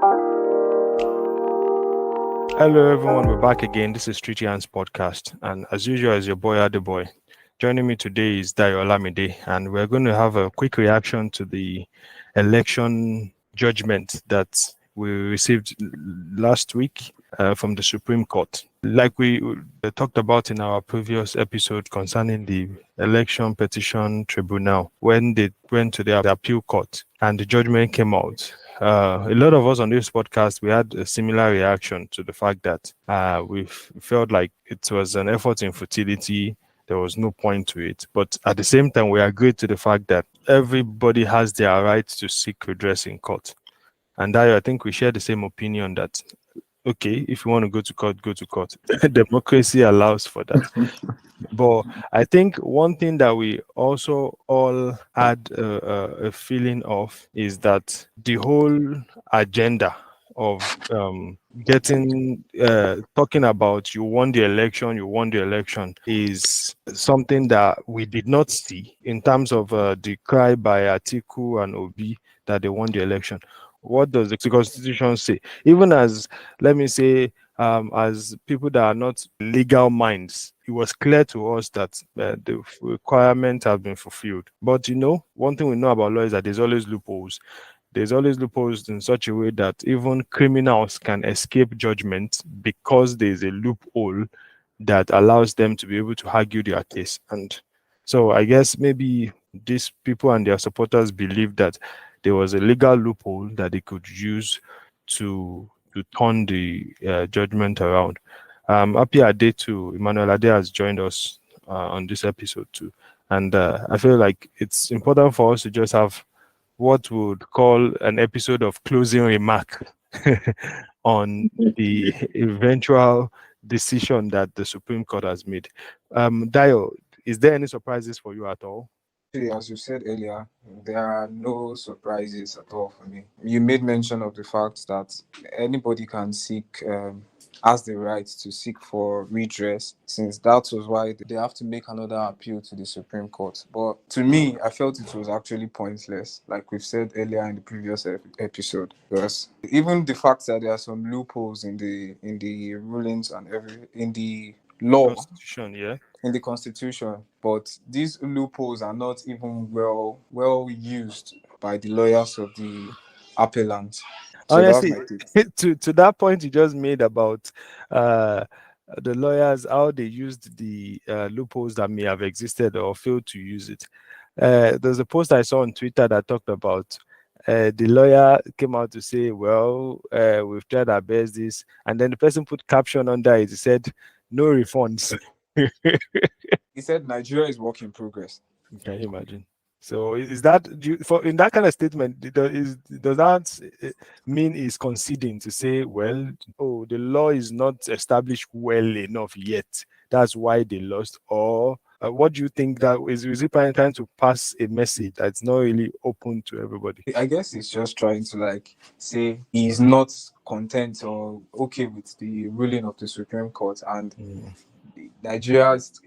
Hello, everyone. We're back again. This is Street Hands Podcast, and as usual, as your boy Adeboy. Joining me today is Dayo Olamide, and we're going to have a quick reaction to the election judgment that we received last week from the Supreme Court. Like we talked about in our previous episode concerning the election petition tribunal, when they went to the appeal court and the judgment came out. A lot of us on this podcast, we had a similar reaction to the fact that we felt like it was an effort in futility. There was no point to it. But at the same time, we agreed to the fact that everybody has their right to seek redress in court. And I think we share the same opinion that, okay, if you want to go to court, go to court. Democracy allows for that. But I think one thing that we also all had a feeling of is that the whole agenda of talking about you won the election is something that we did not see in terms of the cry by Atiku and Obi that they won the election. What does the Constitution say? Even as, let me say, as people that are not legal minds, it was clear to us that the requirement has been fulfilled. But one thing we know about law is that there's always loopholes. There's always loopholes in such a way that even criminals can escape judgment because there's a loophole that allows them to be able to argue their case. And so I guess maybe these people and their supporters believe that there was a legal loophole that they could use to turn the judgment around. Happy Ade to Emmanuel Ade has joined us on this episode too. And I feel like it's important for us to just have what we would call an episode of closing remark on the eventual decision that the Supreme Court has made. Dayo, is there any surprises for you at all? As you said earlier, there are no surprises at all for me. You made mention of the fact that anybody can has the right to seek for redress, since that was why they have to make another appeal to the Supreme Court. But to me, I felt it was actually pointless, like we've said earlier in the previous episode. Because even the fact that there are some loopholes in the rulings and in the law, Constitution, yeah. In the Constitution, but these loopholes are not even well used by the lawyers of the appellant. So honestly, to that point you just made about the lawyers, how they used the loopholes that may have existed or failed to use it. There's a post I saw on Twitter that talked about the lawyer came out to say, well, we've tried our best this, and then the person put caption under it. He said, no refunds. He said Nigeria is work in progress. Can you imagine? So is that in that kind of statement, does that mean is conceding to say, well, the law is not established well enough yet, that's why they lost? Or what do you think that is it trying to pass a message that's not really open to everybody? I guess it's just trying to say he's not content or okay with the ruling of the Supreme Court, and Nigeria's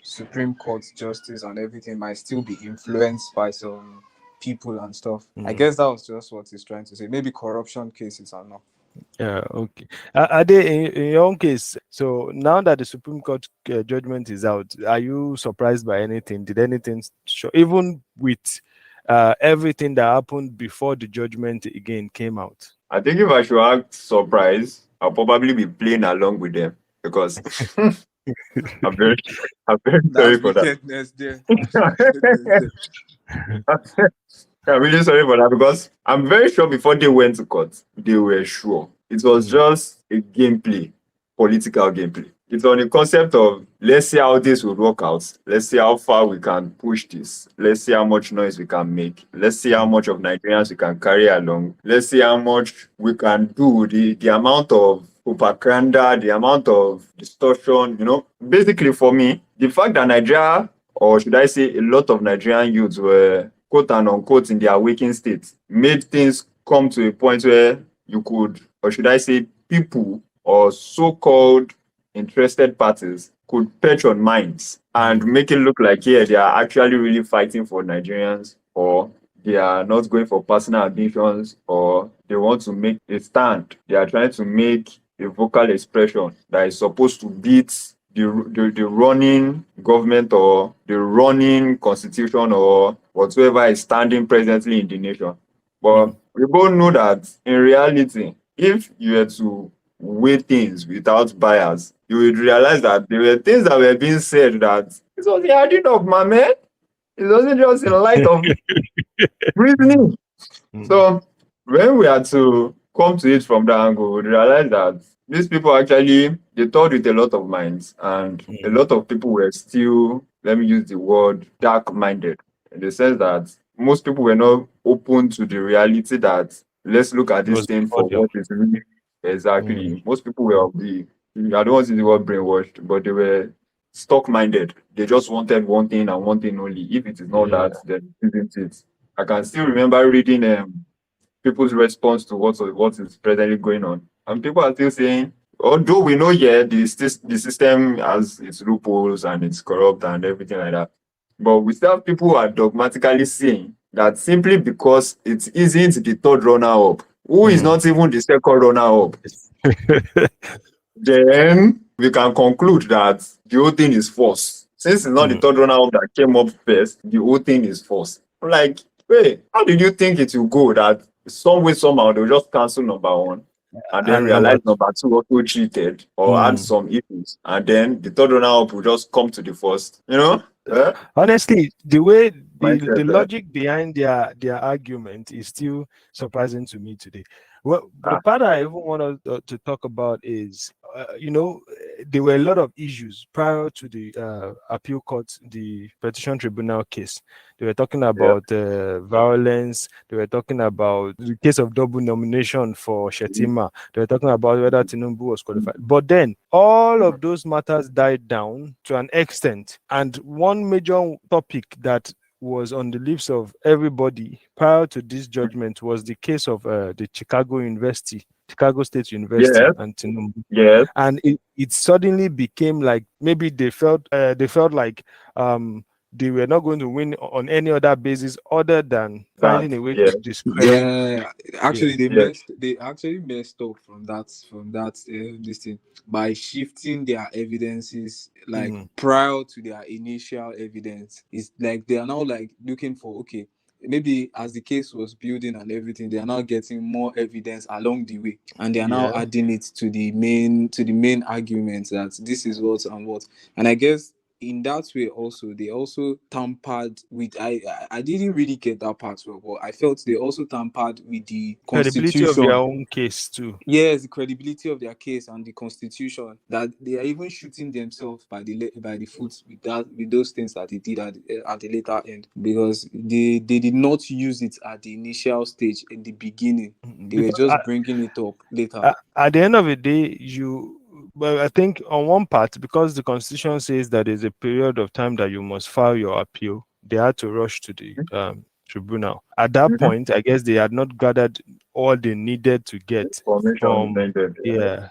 Supreme Court justice and everything might still be influenced by some people and stuff. I guess that was just what he's trying to say. Maybe corruption cases are not. Yeah, okay. Are they in your own case? So now that the Supreme Court judgment is out, are you surprised by anything? Did anything show, even with everything that happened before the judgment again came out? I think if I should act surprised, I'll probably be playing along with them because I'm very sorry for that. I'm really sorry for that because I'm very sure before they went to court, they were sure. It was just a political gameplay. It's on the concept of, let's see how this will work out. Let's see how far we can push this. Let's see how much noise we can make. Let's see how much of Nigerians we can carry along. Let's see how much we can do. The amount of propaganda, the amount of distortion, Basically for me, the fact that Nigeria, or should I say a lot of Nigerian youths were quote and unquote in their waking state, made things come to a point where you could, or should I say people or so-called interested parties could perch on minds and make it look like, yeah, they are actually really fighting for Nigerians or they are not going for personal ambitions or they want to make a stand. They are trying to make a vocal expression that is supposed to beat the running government or the running constitution or whatsoever is standing presently in the nation. But we both know that in reality, if you were to weigh things without bias, you would realize that there were things that were being said that it was the adding of my man. It wasn't just in light of reasoning. So when we had to come to it from that angle, we realized that these people actually they thought with a lot of minds, and a lot of people were still, let me use the word, dark-minded, in the sense that most people were not open to the reality that let's look at It this was thing for cordial. what it really exactly. Most people were of the I don't want to use the word brainwashed, but they were stock-minded. They just wanted one thing and one thing only. If it is not Yeah. that, then it isn't it. I can still remember reading people's response to what is presently going on, and people are still saying, although we know, yeah, the system has its loopholes and it's corrupt and everything like that, but we still have people who are dogmatically saying that simply because it isn't the third runner up, who is not even the second runner up, then we can conclude that the whole thing is false. Since it's not the third runner up that came up first, the whole thing is false. I'm like, wait, how did you think it will go that some way, somehow, they'll just cancel number one and then And realize number number two also cheated or had two. some issues, and then the third runner up will just come to the first? Honestly, the way the Mindset, logic behind their argument is still surprising to me today. Well, the ah, part I even want to talk about is, there were a lot of issues prior to the appeal court, the petition tribunal case. They were talking yeah. about violence. They were talking about the case of double nomination for Shetima. They were talking about whether Tinubu was qualified. But then all of those matters died down to an extent. And one major topic that was on the lips of everybody prior to this judgment was the case of the Chicago State University, Yes, and Tinubu. yes, And it suddenly became like maybe they felt like they were not going to win on any other basis other than that, finding a way yeah, to discredit. Yeah, Yeah. actually, yeah. they actually messed up from that this thing by shifting their evidences like Mm. prior to their initial evidence. It's like they are now like looking for, okay, maybe as the case was building and everything, they are now getting more evidence along the way, and they are now Yeah. adding it to the main argument that this is what and what. And I guess in that way also they also tampered with, I didn't really get that part well, but I felt they also tampered with the Credibility of their constitution. own case too. Yes, the credibility of their case and the constitution, that they are even shooting themselves by the foot with that, with those things that they did at the later end, because they did not use it at the initial stage in the beginning. They were Because just bringing it up later. at the end of the day, well, I think on one part, because the constitution says that there's a period of time that you must file your appeal, they had to rush to the tribunal. At that Mm-hmm. point, I guess they had not gathered all they needed to get Information from, needed. yeah,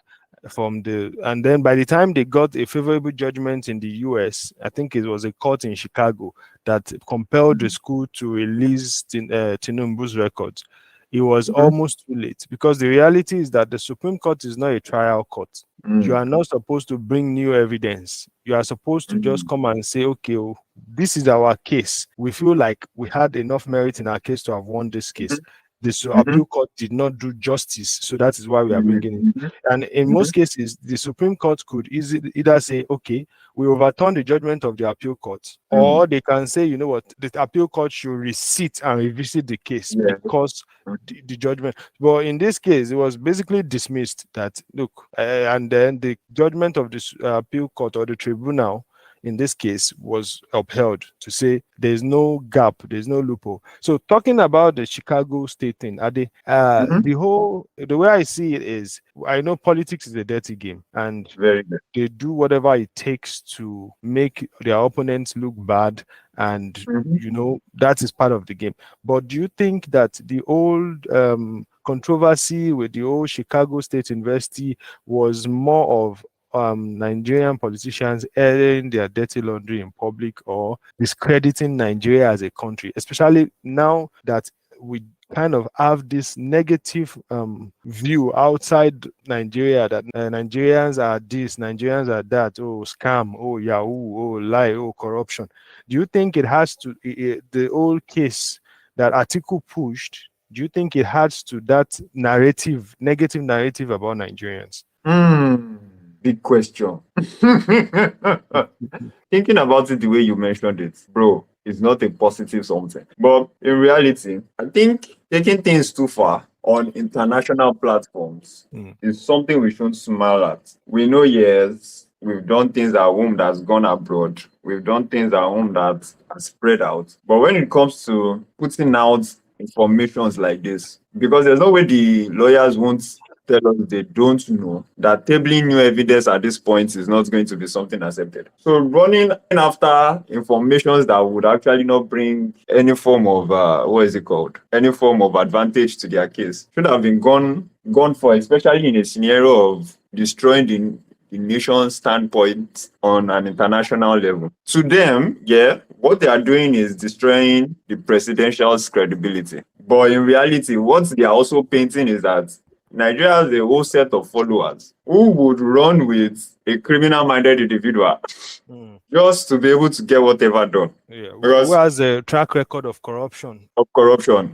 and then by the time they got a favorable judgment in the US, I think it was a court in Chicago that compelled the school to release Tinubu's records. It was Mm-hmm. almost too late, because the reality is that the Supreme Court is not a trial court. You Mm. are not supposed to bring new evidence. You are supposed to just Mm. come and say, okay, oh, this is our case. We feel like we had enough merit in our case to have won this case. The Mhm, appeal court did not do justice, so that is why we are mhm, bringing it. mhm, And in mhm. most cases, the Supreme Court could easily either say, okay, we overturn the judgment of the appeal court, Mm. or they can say, you know what, the appeal court should resit and revisit the case Yeah. because the judgment. But in this case, it was basically dismissed that, look, and then the judgment of the appeal court or the tribunal in this case was upheld to say there's no gap, there's no loophole. So talking about the Chicago State thing, Ade, Mhm. the way I see it is, I know politics is a dirty game, and Very good. they do whatever it takes to make their opponents look bad, and Mhm. that is part of the game. But do you think that the old controversy with the old Chicago State University was more of Nigerian politicians airing their dirty laundry in public or discrediting Nigeria as a country, especially now that we kind of have this negative view outside Nigeria that Nigerians are this, Nigerians are that, oh, scam, oh, yahoo, oh, lie, oh, corruption. Do you think it has to, the old case that Atiku pushed, do you think it adds to that narrative, negative narrative about Nigerians? Big question. Thinking about it the way you mentioned it, bro, it's not a positive something. But in reality, I think taking things too far on international platforms is something we shouldn't smile at. We know, yes, we've done things at home that's gone abroad. We've done things at home that are spread out. But when it comes to putting out informations like this, because there's no way the lawyers won't tell us they don't know, that tabling new evidence at this point is not going to be something accepted. So running after informations that would actually not bring any form of any form of advantage to their case should have been gone for, especially in a scenario of destroying the nation's standpoint on an international level. To them, yeah, what they are doing is destroying the presidential's credibility. But in reality, what they are also painting is that Nigeria has a whole set of followers who would run with a criminal-minded individual just to be able to get whatever done. Yeah, who has a track record of corruption.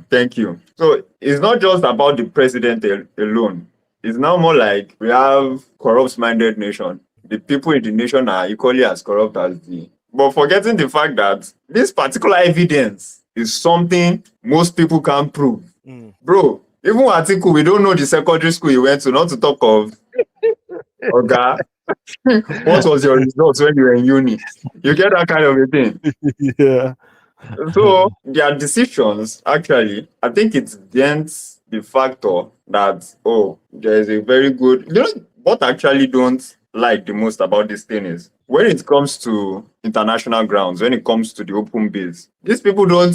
Thank you. So it's not just about the president alone. It's now more like we have corrupt-minded nation. The people in the nation are equally as corrupt as but forgetting the fact that this particular evidence is something most people can't prove. Bro, even Atiku, we don't know the secondary school he went to, not to talk of Oga. What was your results when you were in uni? You get that kind of a thing. Yeah. So their decisions, actually, I think it dents the factor that, there is a very good, what I actually don't like the most about this thing is when it comes to international grounds, when it comes to the open base, these people don't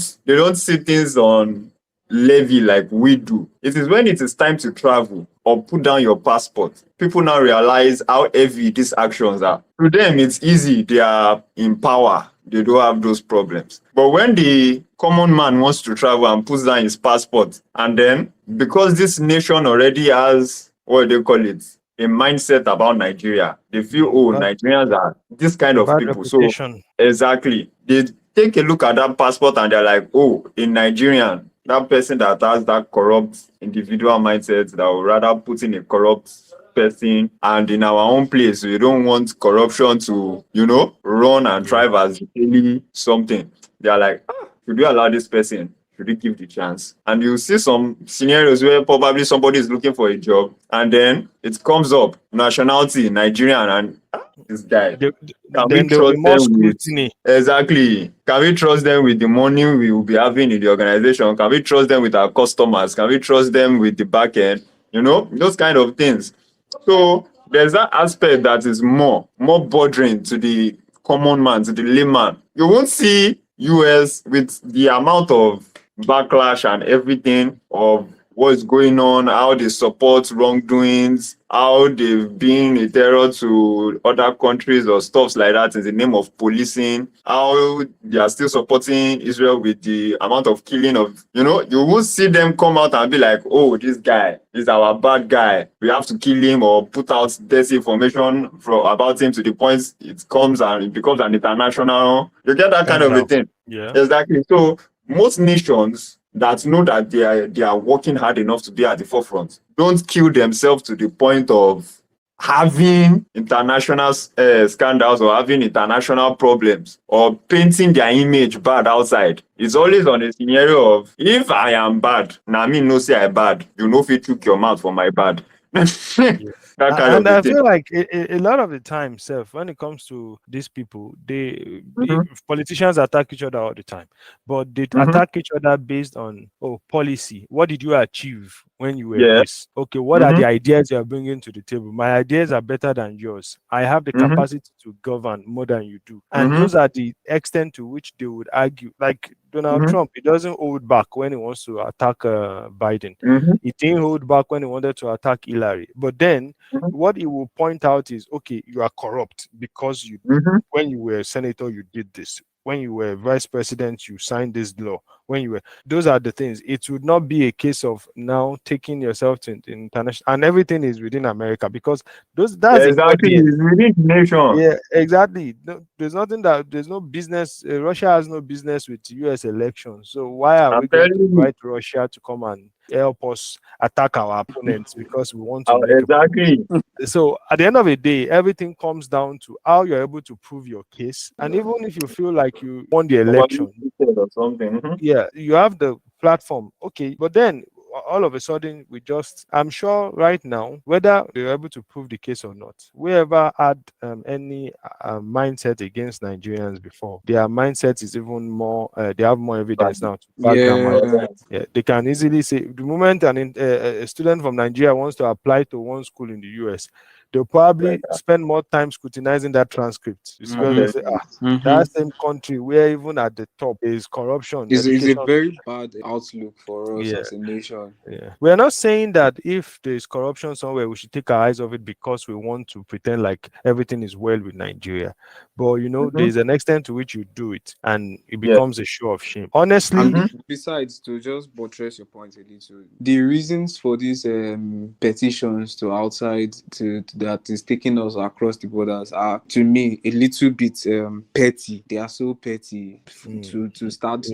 see things on levy like we do. It is when it is time to travel or put down your passport, people now realize how heavy these actions are. To them, it's easy. They are in power. They don't have those problems. But when the common man wants to travel and puts down his passport, and then because this nation already has, what do they call it, a mindset about Nigeria, they feel, Nigerians are this kind of people. Reputation. So exactly. They take a look at that passport and they're like, in Nigerian, that person that has that corrupt individual mindset that would rather put in a corrupt person, and in our own place, we don't want corruption to, run and thrive as daily something. They are like, should we allow this person? Should we give the chance? And you see some scenarios where probably somebody is looking for a job and then it comes up, nationality, Nigerian, and this guy. Can we trust them with exactly? Can we trust them with the money we will be having in the organization? Can we trust them with our customers? Can we trust them with the back end? Those kind of things. So there's that aspect that is more bothering to the common man, to the layman. You won't see US with the amount of backlash and everything of what's going on, how they support wrongdoings, how they've been a terror to other countries or stuff like that in the name of policing, how they are still supporting Israel with the amount of killing of, you won't see them come out and be like, this guy is our bad guy. We have to kill him or put out disinformation about him to the point it comes and it becomes an international. You get that kind of a thing. Yeah. Exactly. So most nations that know that they are working hard enough to be at the forefront don't kill themselves to the point of having international scandals or having international problems or painting their image bad outside. It's always on a scenario of, if I am bad, now me no say I bad, you know if you took your mouth for my bad. That kind And of I thing. feel like a lot of the time, when it comes to these people, politicians attack each other all the time, but they attack each other based on policy. What did you achieve when you were Yeah. this? Okay, what are the ideas you are bringing to the table? My ideas are better than yours. I have the capacity to govern more than you do. And those are the extent to which they would argue. Like Donald Trump, he doesn't hold back when he wants to attack Biden. He didn't hold back when he wanted to attack Hillary. But then what he will point out is, okay, you are corrupt because you, when you were a senator, you did this. When you were vice president, you signed this law. When you were, those are the things. It would not be a case of now taking yourself to international, and everything is within America, because that's an Exactly. audience. It's within the nation. Yeah, exactly. No, there's no business. Russia has no business with U.S. elections. So why are I'm we going telling to you. invite Russia to come and help us attack our opponents because we want to make a point? Exactly. So at the end of the day, everything comes down to how you're able to prove your case. And even if you feel like you won the Probably election, or something. yeah, you have the platform, okay, but then all of a sudden I'm sure right now, whether they're able to prove the case or not, whoever had any mindset against Nigerians before, their mindset is even more, they have more evidence now to back that mindset. Yeah, they can easily say the moment a student from Nigeria wants to apply to one school in the US, they'll probably spend more time scrutinizing that transcript. It's because they say, that same country where even at the top there is corruption, It's a education. very bad outlook for us Yeah, as a nation. yeah. We are not saying that if there is corruption somewhere, we should take our eyes off it because we want to pretend like everything is well with Nigeria. But there's an extent to which you do it, and it becomes a show of shame. Honestly, And besides, to just buttress your point a little, the reasons for these petitions to outside to that is taking us across the borders are, to me, a little bit petty. They are so petty to start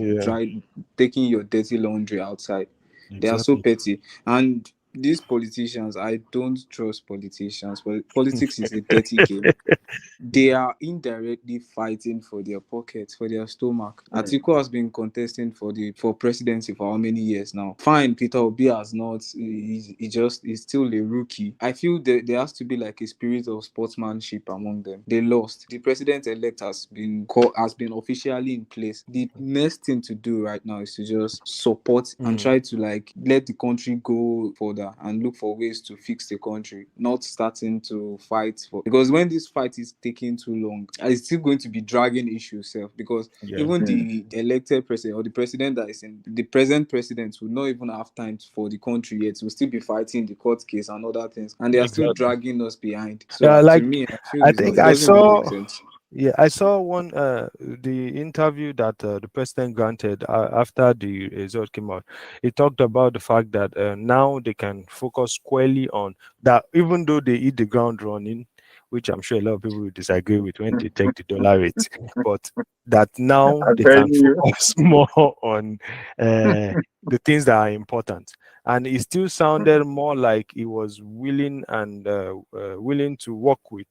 taking your dirty laundry outside. They are so exactly. petty. And these politicians, I don't trust politicians. Politics is a dirty game. They are indirectly fighting for their pockets, for their stomach. Atiku has been contesting for presidency for how many years now? Fine, Peter Obi has not. He's still a rookie. I feel there has to be like a spirit of sportsmanship among them. They lost. The president-elect has been officially in place. The next thing to do right now is to just support and try to like let the country go further and look for ways to fix the country, not starting to fight for, because when this fight is taking too long, it's still going to be dragging issues self, because even the elected president or the president that is in the present president will not even have time for the country yet. We'll still be fighting the court case and other things, and they are still Exactly. dragging us behind. So Yeah, to like me, I feel I it's not, think it I doesn't really make saw. sense. Yeah, I saw the interview that the president granted after the result came out. He talked about the fact that now they can focus squarely on that, even though they hit the ground running, which I'm sure a lot of people will disagree with when they take the dollar rate, but that now I'm they telling can you. focus more on the things that are important. And it still sounded more like he was willing and willing to work with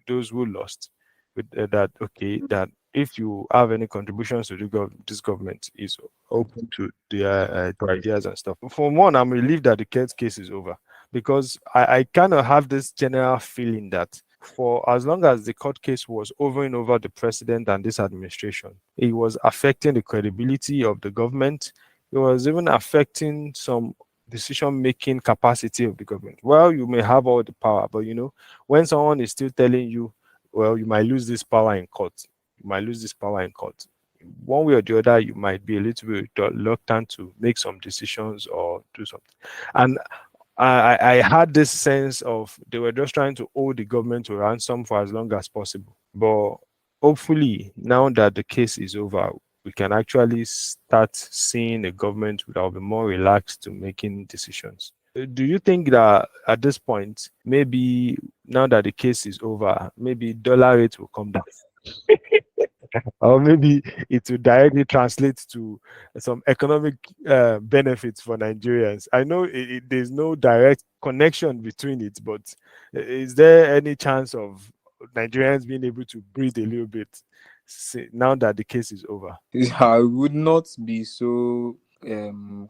those who lost, with that, okay, that if you have any contributions to this government is open to their to ideas and stuff. For one, I'm relieved that the case is over, because I kind of have this general feeling that for as long as the court case was over and over the president and this administration, it was affecting the credibility of the government. It was even affecting some decision-making capacity of the government. Well, you may have all the power, but when someone is still telling you, well, you might lose this power in court. You might lose this power in court. One way or the other, you might be a little bit reluctant to make some decisions or do something. And I had this sense of they were just trying to hold the government to ransom for as long as possible. But hopefully, now that the case is over, we can actually start seeing a government that will be more relaxed to making decisions. Do you think that at this point, maybe now that the case is over, maybe dollar rate will come down? Or maybe it will directly translate to some economic benefits for Nigerians. I know there's no direct connection between it, but is there any chance of Nigerians being able to breathe a little bit now that the case is over? I would not be so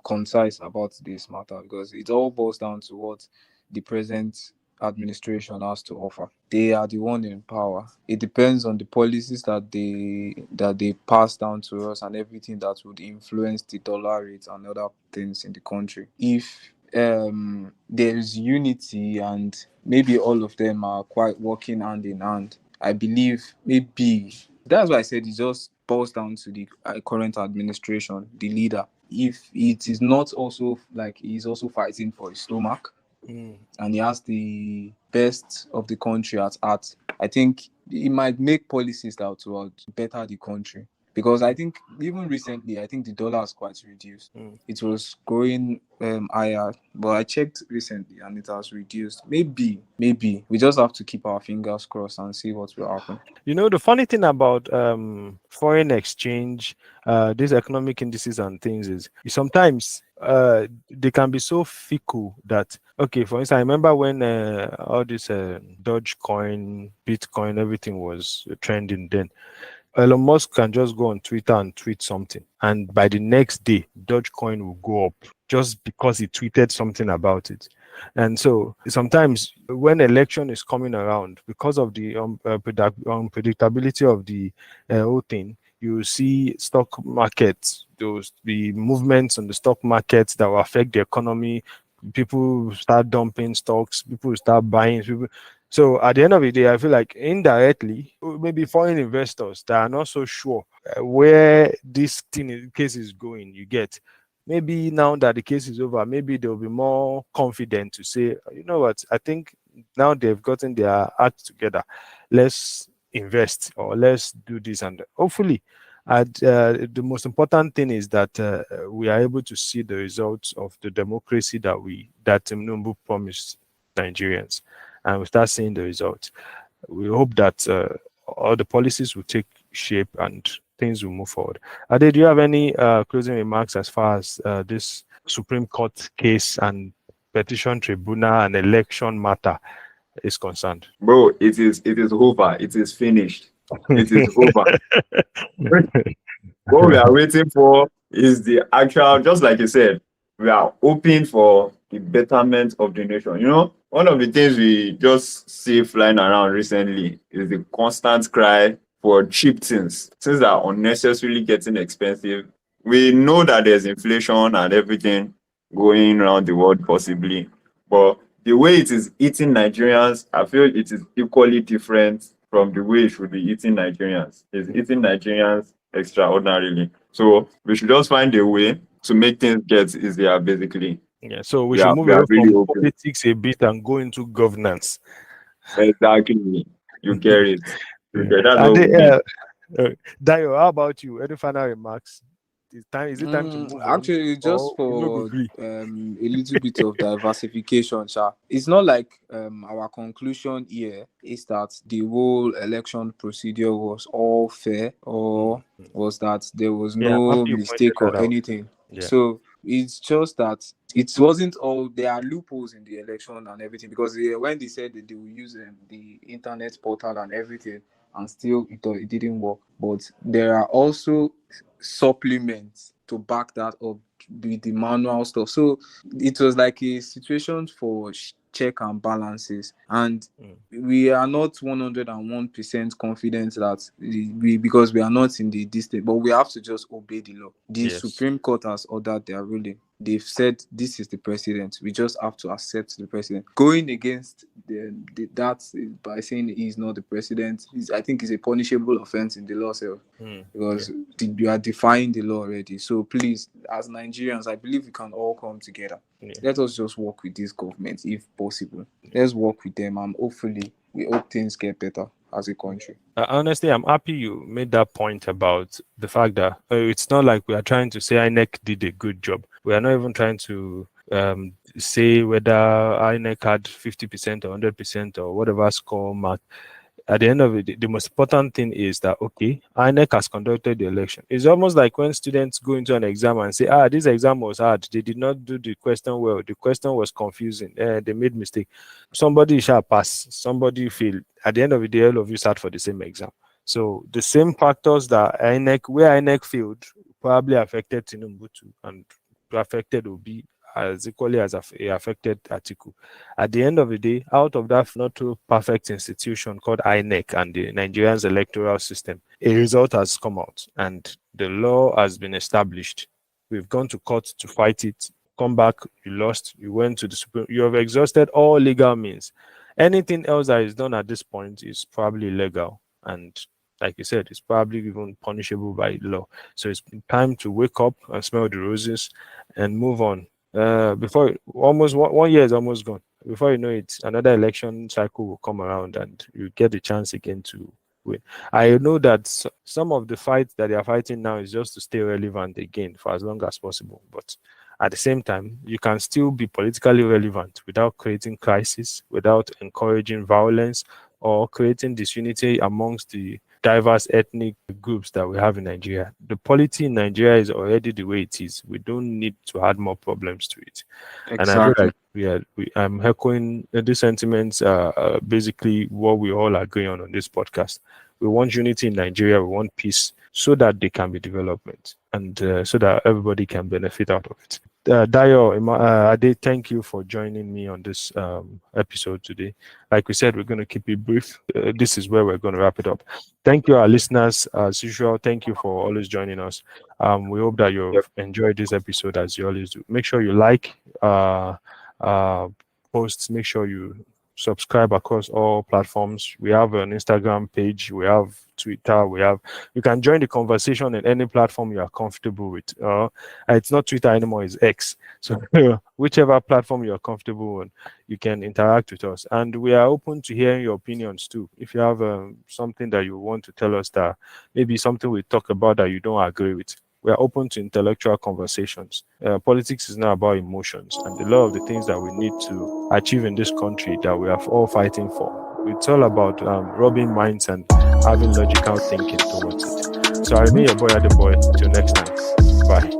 concise about this matter, because it all boils down to what the present administration has to offer. They are the one in power. It depends on the policies that they pass down to us and everything that would influence the dollar rate and other things in the country. If there's unity and maybe all of them are quite working hand in hand. I believe maybe that's why I said it just boils down to the current administration, the leader. If it is not also like he's also fighting for his stomach and he has the best of the country at heart, I think he might make policies that will better the country. Because I think even recently, I think the dollar has quite reduced. It was going higher, but I checked recently and it has reduced. Maybe we just have to keep our fingers crossed and see what will happen. You know, the funny thing about foreign exchange, these economic indices and things is sometimes they can be so fickle that, okay, for instance, I remember when all this Dogecoin, Bitcoin, everything was trending then. Elon Musk can just go on Twitter and tweet something, and by the next day, Dogecoin will go up just because he tweeted something about it. And so sometimes when election is coming around, because of the unpredictability of the whole thing, you see stock markets, those the movements on the stock markets that will affect the economy. People start dumping stocks, people start buying, people. So at the end of the day, I feel like indirectly, maybe foreign investors that are not so sure where this case is going, you get. Maybe now that the case is over, maybe they'll be more confident to say, you know what, I think now they've gotten their act together. Let's invest or let's do this. And hopefully, the most important thing is that we are able to see the results of the democracy that Tinubu promised Nigerians, and we start seeing the results. We hope that all the policies will take shape and things will move forward. Ade, do you have any closing remarks as far as this Supreme Court case and petition tribunal and election matter is concerned? Bro, it is over. It is finished. It is over. What we are waiting for is the actual, just like you said, we are hoping for the betterment of the nation. You know, one of the things we just see flying around recently is the constant cry for cheap things that are unnecessarily getting expensive. We know that there's inflation and everything going around the world possibly, but the way it is eating Nigerians, I feel it is equally different from the way it should be eating Nigerians. It's eating Nigerians extraordinarily. So we should just find a way to make things get easier, basically. Yeah, so we should move away from politics a bit and go into governance. Exactly. You get it. That's what we need. Dayo, how about you? Any final remarks? Is it time to move on? Actually, just for a little bit of diversification, it's not like our conclusion here is that the whole election procedure was all fair or was that there was no mistake or anything. Yeah. So it's just that it wasn't all, there are loopholes in the election and everything, because when they said that they will use the internet portal and everything, and still it didn't work. But there are also supplements to back that up with the manual stuff. So it was like a situation for check and balances, and we are not 101% confident that because we are not in the district, but we have to just obey the law. The Supreme Court has ordered their ruling. They've said this is the president. We just have to accept the president. Going against that by saying he is not the president, I think is a punishable offense in the law itself, because you are defying the law already. So please, as Nigerians, I believe we can all come together. Let us just work with this government if possible. Let's work with them, and hopefully we hope things get better as a country. Honestly, I'm happy you made that point about the fact that it's not like we are trying to say INEC did a good job. We are not even trying to say whether INEC had 50% or 100% or whatever score mark. At the end of it, the most important thing is that, okay, INEC has conducted the election. It's almost like when students go into an exam and say, this exam was hard. They did not do the question well. The question was confusing. They made mistake. Somebody shall pass. Somebody failed. At the end of the day, all of you start for the same exam. So the same factors that where INEC failed probably affected Tinubu too, and affected Obi as equally as affected Atiku. At the end of the day, out of that not too perfect institution called INEC and the Nigerian's electoral system, a result has come out and the law has been established. We've gone to court to fight it. come back, you lost, you went to the Supreme, you have exhausted all legal means. Anything else that is done at this point is probably illegal. And like you said, it's probably even punishable by law. So it's time to wake up and smell the roses and move on. Before almost 1 year is almost gone. Before you know it, another election cycle will come around and you get the chance again to win. I know that some of the fights that they are fighting now is just to stay relevant again for as long as possible. But at the same time, you can still be politically relevant without creating crisis, without encouraging violence, or creating disunity amongst the diverse ethnic groups that we have in Nigeria. The polity in Nigeria is already the way it is. We don't need to add more problems to it. And I feel Exactly. like I'm echoing these sentiments, basically what we all agree on this podcast. We want unity in Nigeria, we want peace, so that there can be development and so that everybody can benefit out of it. Dayo, Ade, thank you for joining me on this episode today. Like we said, we're going to keep it brief. This is where we're going to wrap it up. Thank you, our listeners. As usual, thank you for always joining us. We hope that you've enjoyed this episode as you always do. Make sure you like posts. Make sure you subscribe across all platforms. We have an Instagram page. We have Twitter. You can join the conversation in any platform you are comfortable with. It's not Twitter anymore, it's X. So whichever platform you are comfortable on, you can interact with us. And we are open to hearing your opinions too. If you have something that you want to tell us, that maybe something we talk about that you don't agree with, we are open to intellectual conversations. Politics is not about emotions, and a lot of the things that we need to achieve in this country that we are all fighting for, it's all about rubbing minds and having logical thinking towards it. So I remain your boy, the boy. Till next time. Bye.